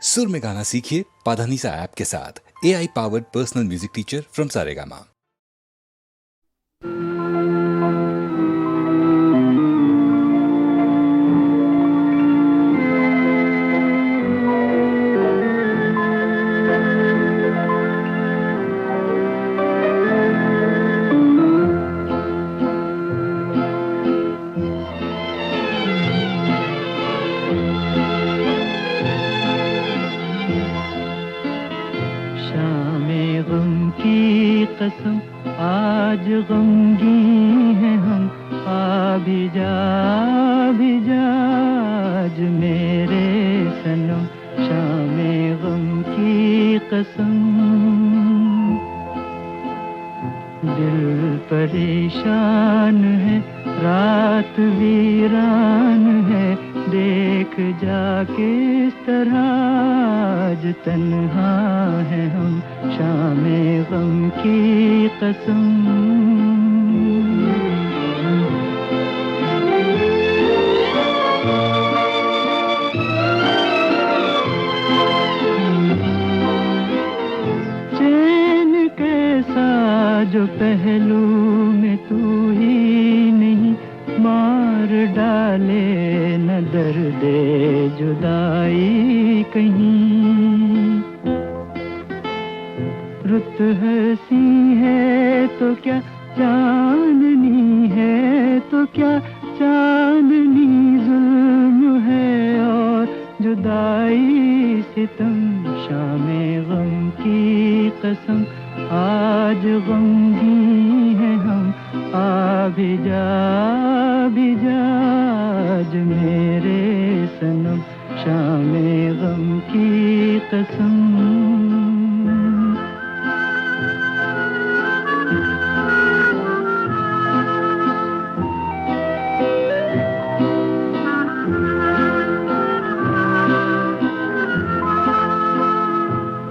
सुर में गाना सीखिए पाधानीसा ऐप के साथ। AI powered personal music teacher from Saregama. कसम आज गमगीन है हम, आ भी जा आज मेरे सनम, शामे गम की कसम। दिल परेशान है, रात वीरान है, देख जा किस तरह आज तन्हा है हम, शामे गम की कसम। चैन कैसा जो पहलू में तू ही नहीं, मार डाले न दर्दे जुदाई कहीं। रुत हंसी है तो क्या चांदनी है तो क्या, चांदनी जुल्म है और जुदाई सितम, शामे गम की कसम आज गमगीन है हम, आ भी जा आज मेरे सनम, शामे गम की कसम।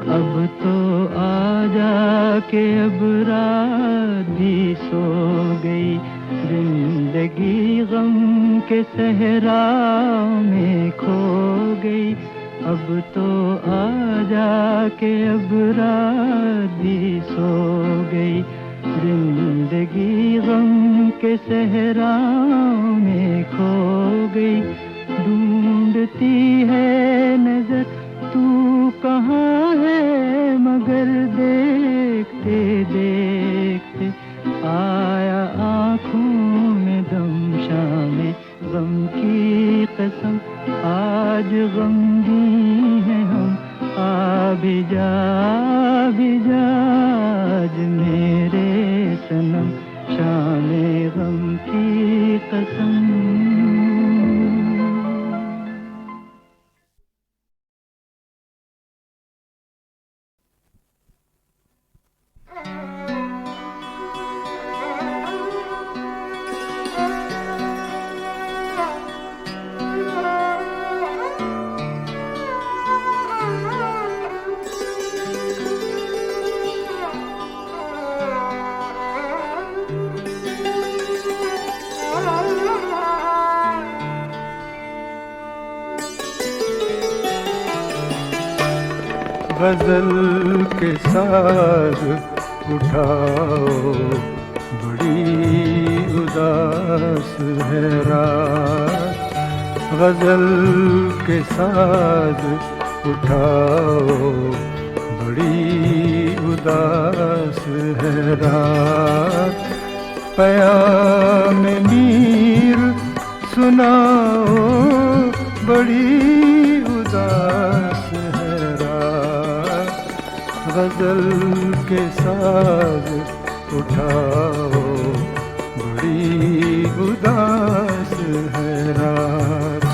अब तो आ जा के अब रात भी सो गई, जिंदगी गम के सहरा में खो गई। अब तो आ जा के अब रात भी सो गई, जिंदगी गम के सहरा में खो गई। ढूंढती है नजर तू कहाँ है, मगर देखते देखते आया आँखों में दम, शामे गम की कसम आज गमगीन है हम, आ भी जा आज मेरे सनम, शामे गम की कसम। गजल के साज उठाओ, बड़ी उदास है रात। गजल के साज उठाओ, बड़ी उदास है रात। पयाम मीर सुनाओ, बड़ी उदास है रात। गजल के साज उठाओ, बड़ी उदास है रात।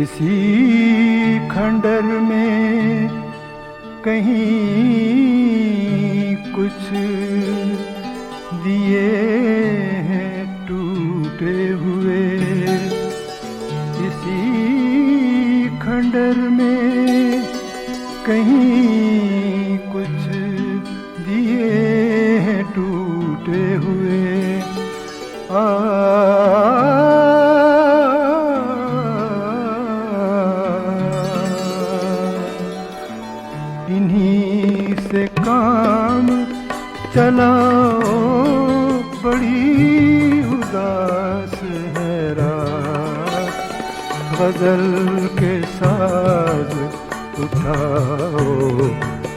इसी खंडर में कहीं कुछ दिए हैं टूटे हुए, इसी खंडर में कहीं कुछ दिए हैं टूटे हुए। इन्हीं से काम चलाओ, बड़ी उदास है रात। गजल के साज उठाओ,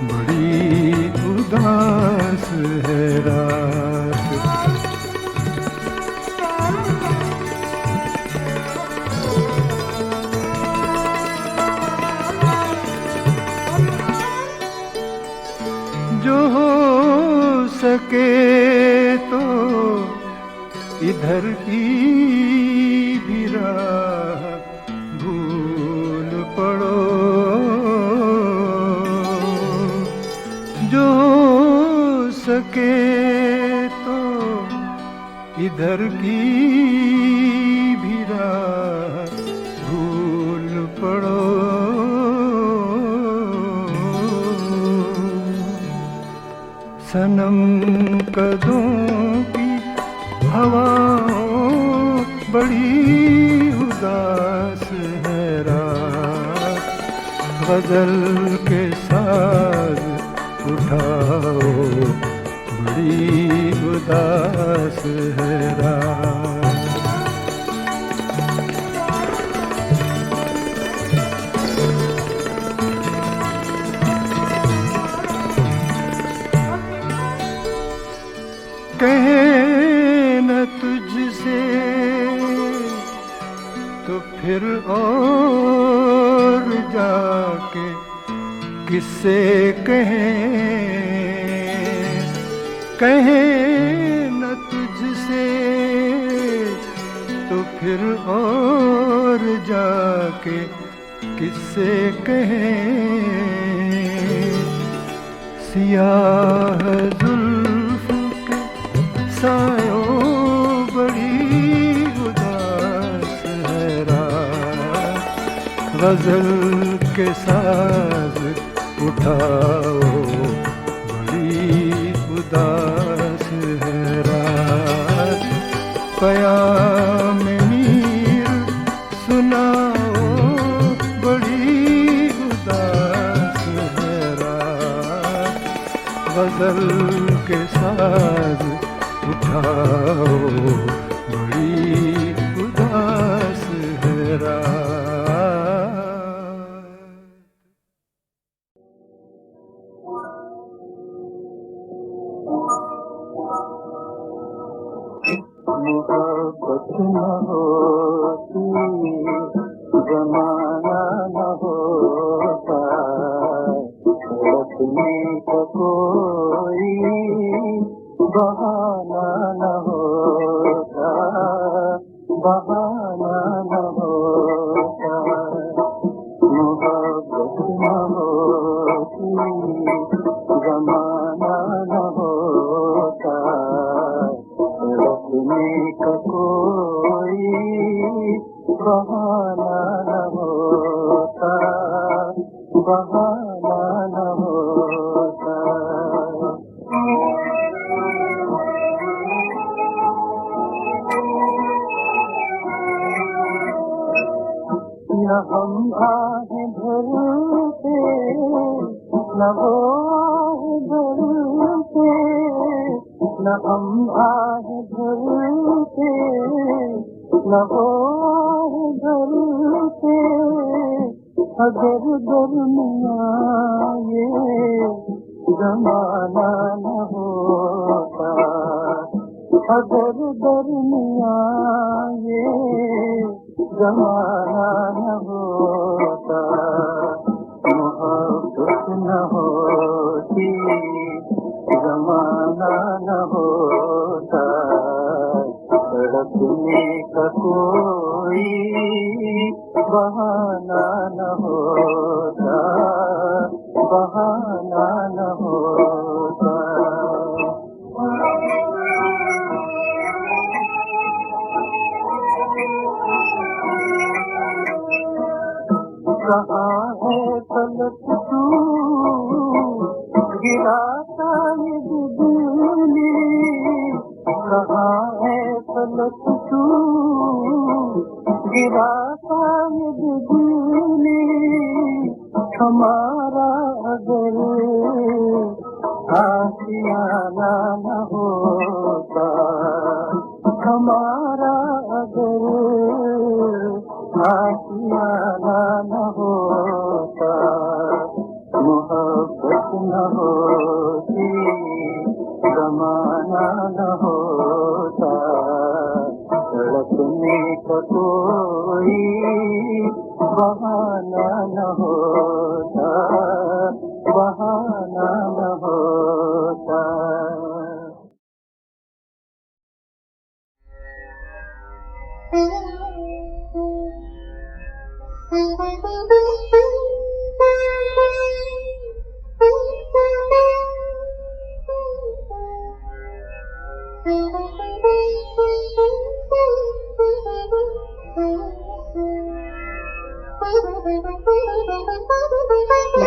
बड़ी उदास है रात। जो हो सके तो इधर की भी राह भूल पड़ो। जो हो सके तो इधर की भी राह भूल पड़ो। सनम कदों की हवाओं, बड़ी उदास है रात। गजल के साज उठाओ, बड़ी उदास है रात। कहे न तुझसे तो फिर और जाके किससे कहें। कहे न तुझसे तो फिर और जाके किससे कहें। सियाह जुल्फ के सायों, बड़ी उदास है रात। गजल के साज उठाओ, बड़ी उदास है रात। क़याम मीर सुनाओ, बड़ी उदास है रात। गजल के साज उठाओ, बड़ी उदास है रात। मोहब्बत न होती, जमाना न होता, रखने का कोई बहाना न होता, बहाना न होता। मोहब्बत न होती, जमाना न होता, रखने का कोई बहाना न होता, बहाना न होता। न हम आहें भरते, न वो आहें भरते, न हम आहें भरते, न वो आहें भरते। अगर दरमियाँ ये जमाना न होता, अगर दरमियाँ ये जमाना न होता, मोहब्बत न होती, जमाना न होता, रखने का कोई बहाना न होता, बहाना न होता। कहाँ है फलक तू गिरा शायद दिली कहाँ है पलक तू गिरा शायद दिली हमारा अगर आशियाना न होता हमारा अगर आशियाना न होता मोहब्बत न होती जमाना न होता तड़पने का कोई बहाना न होता बहाना न होता।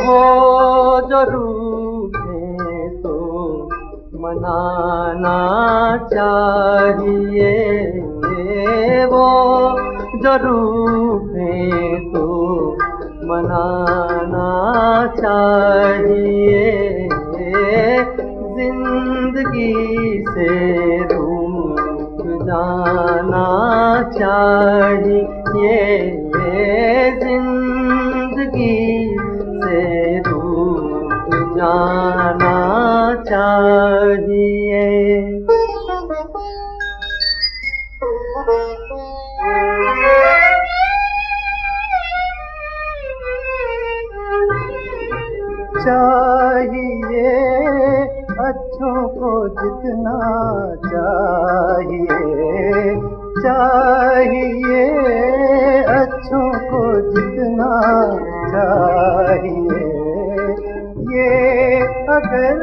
वो जो रूठे तो मनाना चाहिए, वो जो रूठे तो मनाना चाहिए, जिंदगी से रूठ जाना चाहिए, जिंदगी से रूठ जाना चाहिए। चाहिए अच्छों को जितना चाहिए, चाहिए अच्छों को जितना चाहिए, ये अगर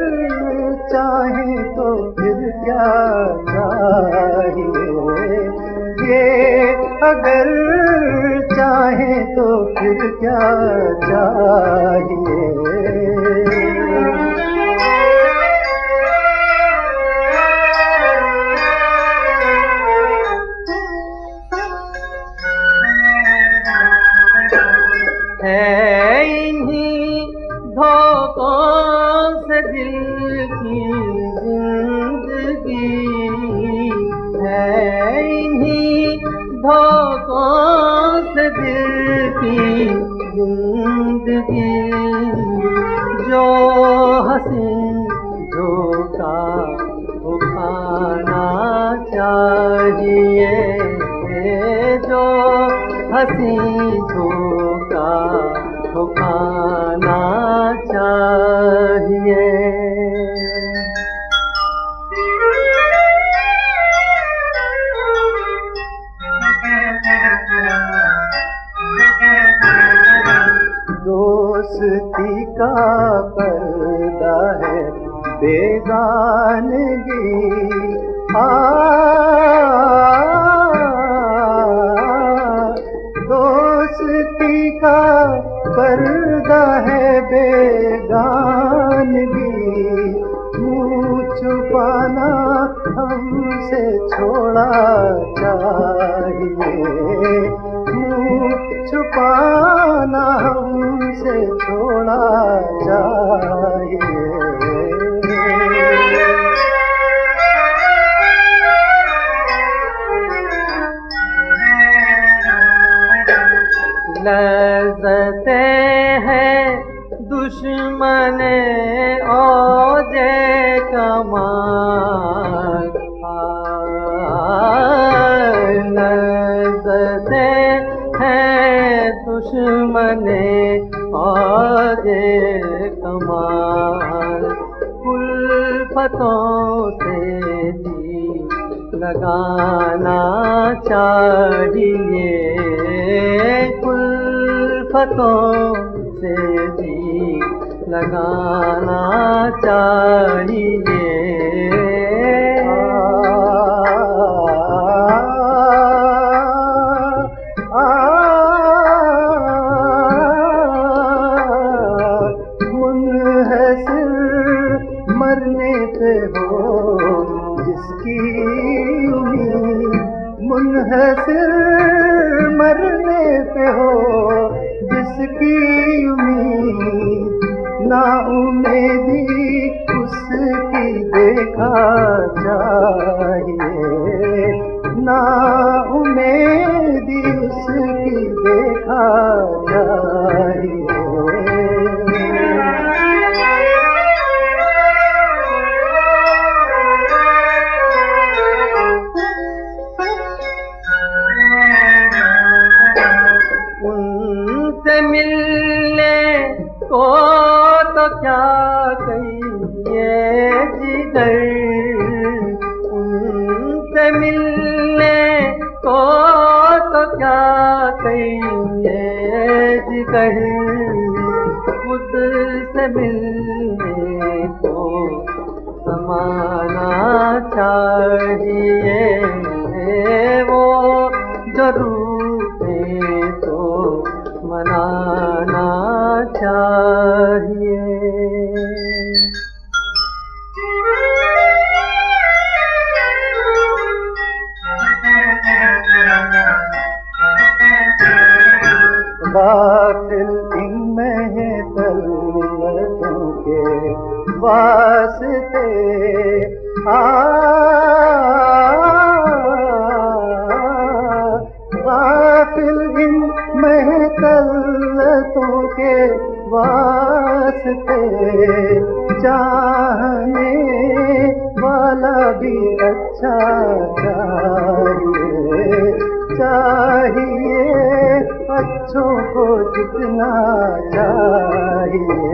चाहे तो फिर क्या चाहिए, ये अगर चाहे तो फिर क्या चाहिए। है इन्हीं धोखों से दिल की जिंदगी, है इन्हीं धोखों से दिल की जिंदगी, जो हंसी धोखा उठाना चाहिए, जो हंसी धोखा उठाना चाहिए। दोस्ती का पर्दा है बेगानगी, दोस्ती का पर्दा है बेगानगी, मुँह छुपाना हमसे छोड़ा चाहिए, मुँह छुपाना हमसे छोड़ा चाहिए। लज़्ज़तें हैं दुश्मन औजे कमाल, लज़्ज़तें हैं दुश्मन औजे कमाल, उल्फतों से जी लगाना चाहिए, उल्फतों से जी लगाना चाहिए। मुनहसिर मरने मरने पे हो जिसकी उम्मीद, मुनहसिर मरने पे हो जिसकी उम्मीद, ना उम्मीदी उसकी देखा चाहिए, ना उम्मीदी उसकी देखा चाहिए। उनसे मिलने को तो क्या कहिए जिगर, उनसे मिलने को तो क्या कहिए जिगर, खुद से मिलने को समाना चाहिए, वो जरूर तो मनाना चाहिए। बातिल इनमें तलवतों के वास्ते गाफिल इन महतलतों के वास्ते, चाहने वाला भी अच्छा चाहिए, चाहिए अच्छों को जितना चाहिए।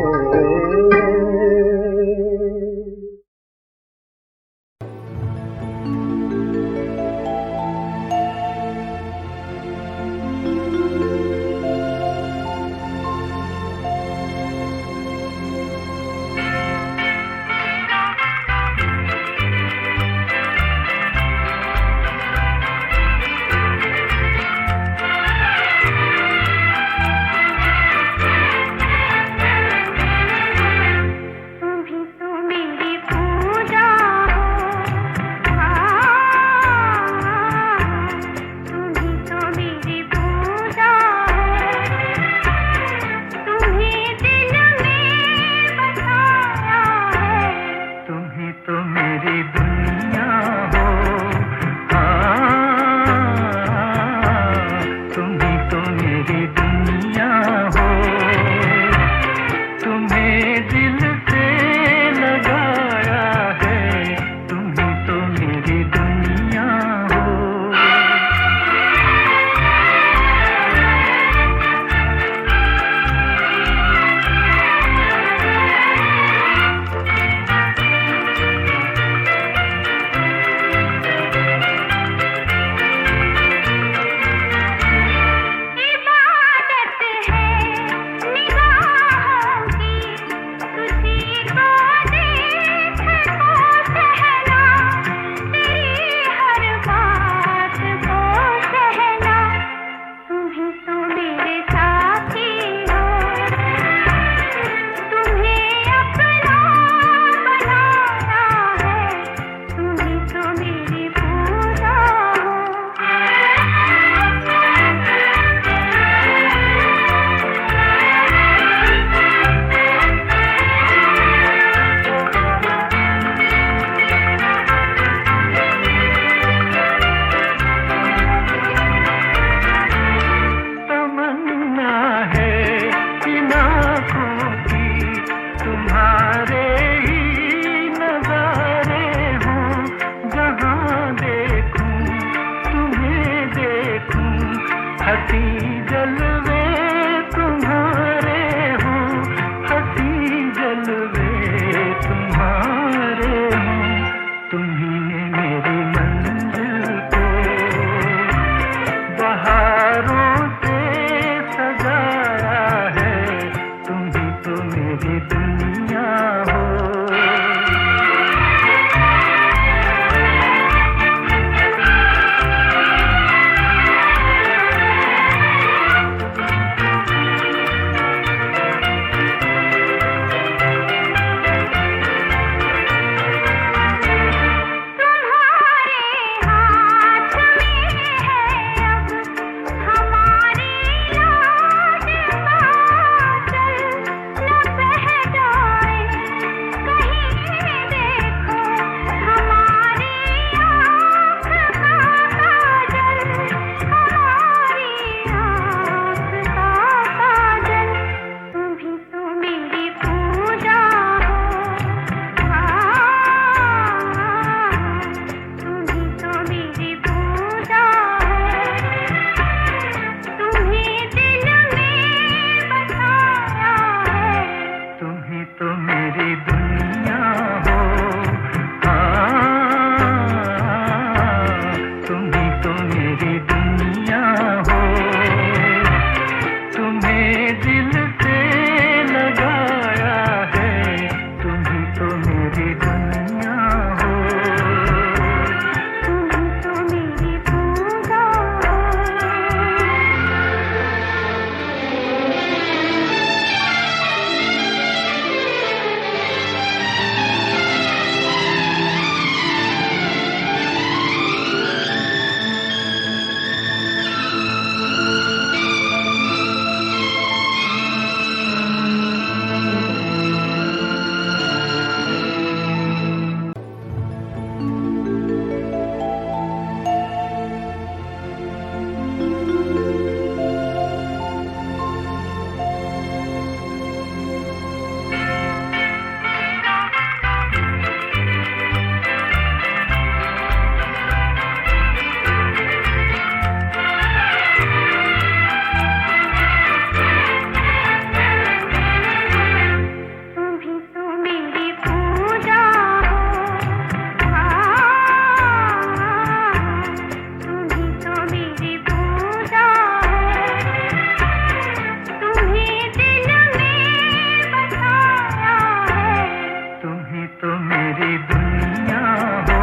तो मेरी दुनिया हो।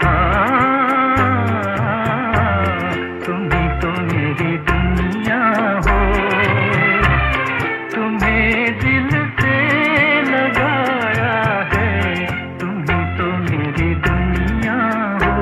हाँ, तुम ही तो मेरी दुनिया हो। तुम्हें दिल से लगाया है, तुम ही तो मेरी दुनिया हो।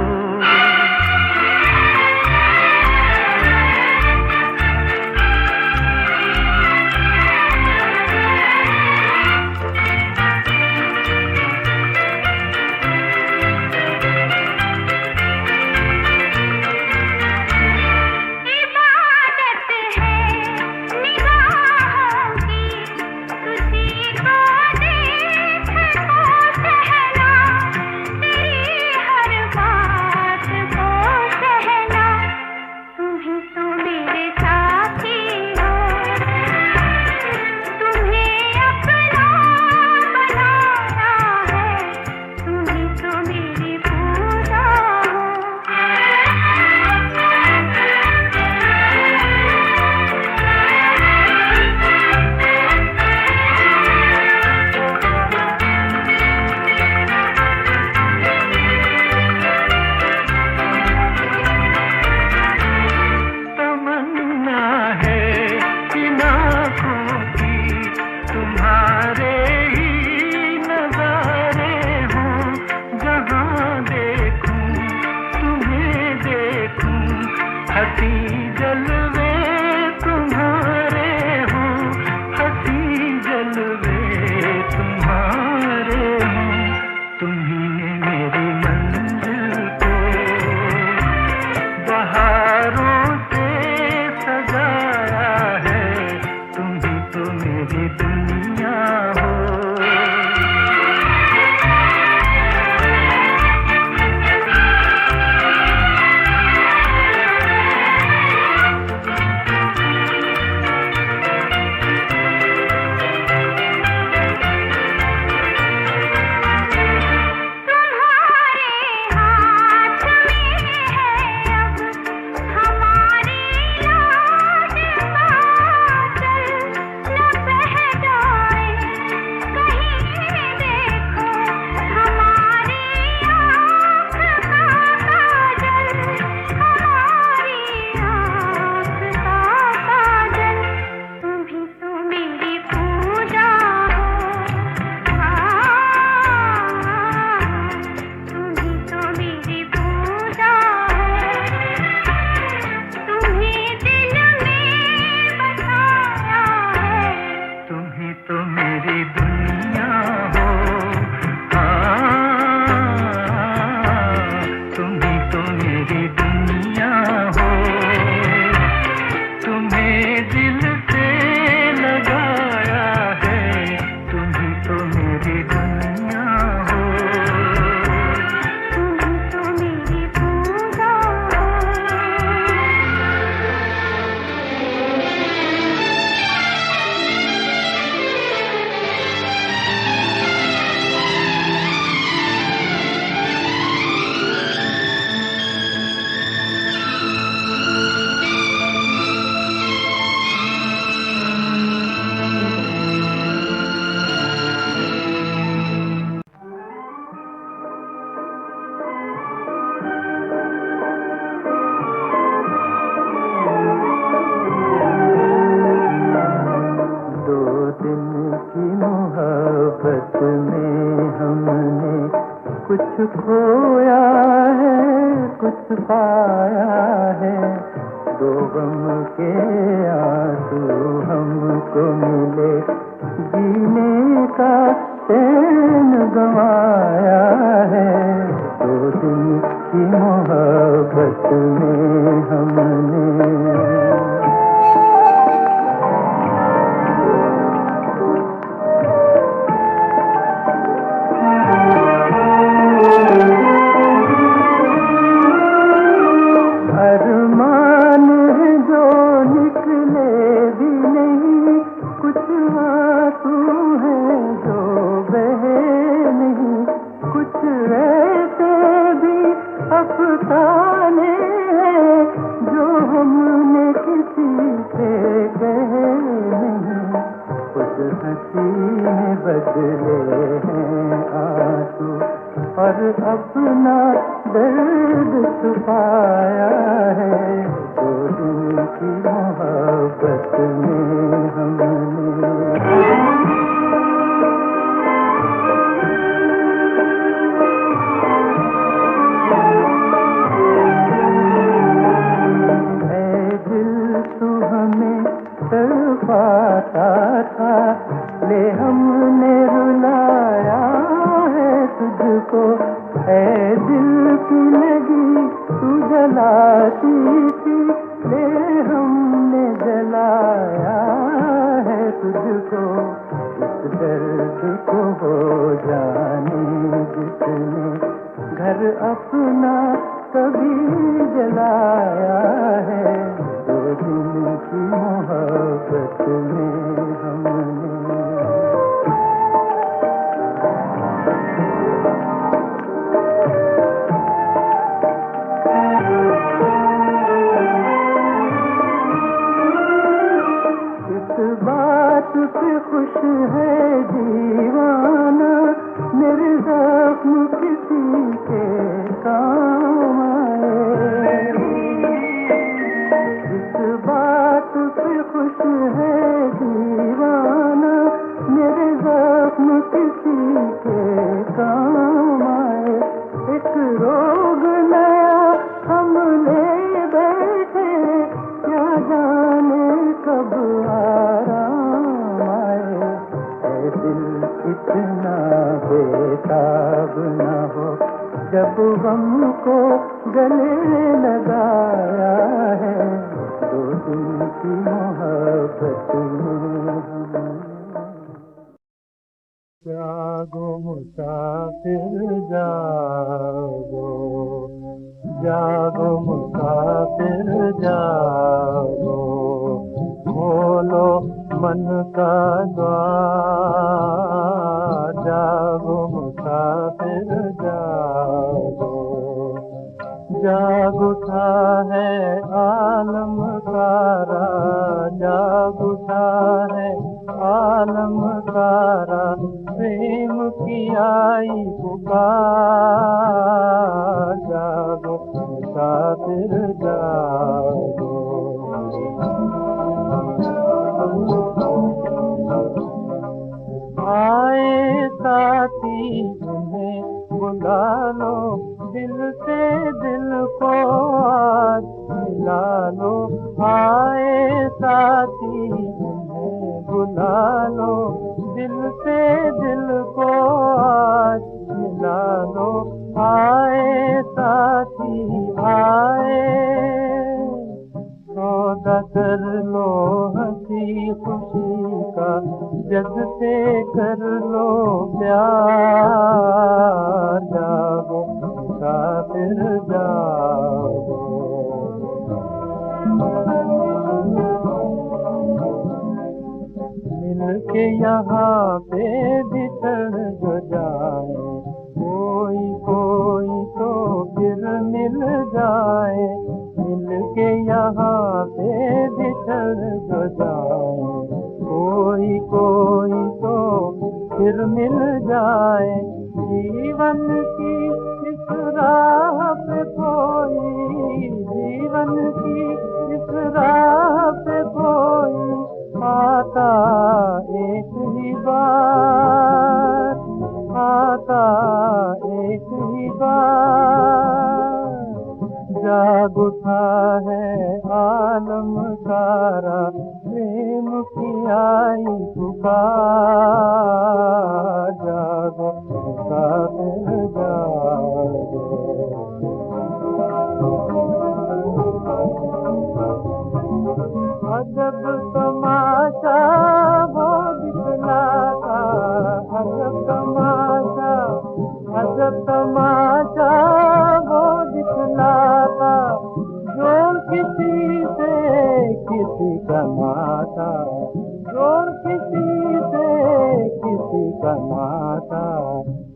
कुछ खोया है कुछ पाया है, दो गम के आंसू हमको मिले, जीने का चैन गंवाया है, दो दिन की मोहब्बत में हमने। बदले हैं और अपना दर्द छुपाया है। दो दिन की मोहब्बत में हमने तड़पाता था, ले हमने रुलाया है तुझको। ऐ दिल की लगी तू जलाती थी, ले हमने जलाया है तुझको। इस दर्द को हो जाने जिसने घर अपना कभी जलाया है। दो दिन की मोहब्बत में हमने इस बात पे खुश है दीवाना, मेरे जख्म किसी के काम आए। इस बात पे खुश है दीवाना, मेरे जख्म किसी के काम आए। एक रोग नया हम ले बैठे, क्या जाने कब आराम आए। ऐ दिल इतना बेताब न हो, जब गम को गले लगाया है। दो दिन की मोहब्बत में जागो मुसाफिर जागो, जागो मुसाफिर जागो। खोलो मन का द्वार, जागो मुसाफिर जागो। जाग उठा है आलम सारा, जाग उठा है आलम सारा। प्रेम की आई पुकार, जागो मुसाफिर जागो। आए साथी तुम्हें बुला लो, दिल से दिल को आज मिला लो। आए साथी तुम्हें बुला लो, दिल से दिल को आज मिला लो। आए साथी आए, सौदा कर लो हंसी खुशी का, जग से कर लो प्यार। जागो मुसाफिर जागो। मिल के यहाँ पे बिछड़ जो जाए, कोई कोई तो फिर मिल जाए। मिल के यहाँ पे बिछड़ जो जाए, कोई कोई तो फिर मिल जाए। जीवन की इस राह पे कोई, जीवन की इस राह पे कोई आता एक ही बार, आता एक ही बार। जाग उठा है आलम सारा, प्रेम की आई पुकार। जागो मुसाफिर जागो। अजब तमाशा वो दिखलाता, अजब तमाशा, अजब तमाशा वो दिखलाता। जोर किसी से किसी का नाता, जोर किसी से किसी का नाता।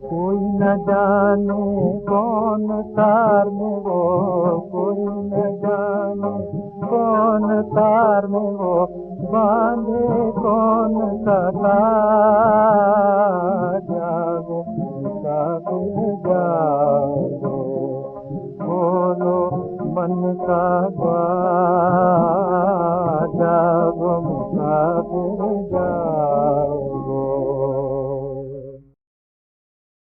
कोई न जाने कौन तार में वो, कोई न जाने कौन तार में वो बांधे कौन सा तार। जागो जाओ, खोलो मन का द्वार।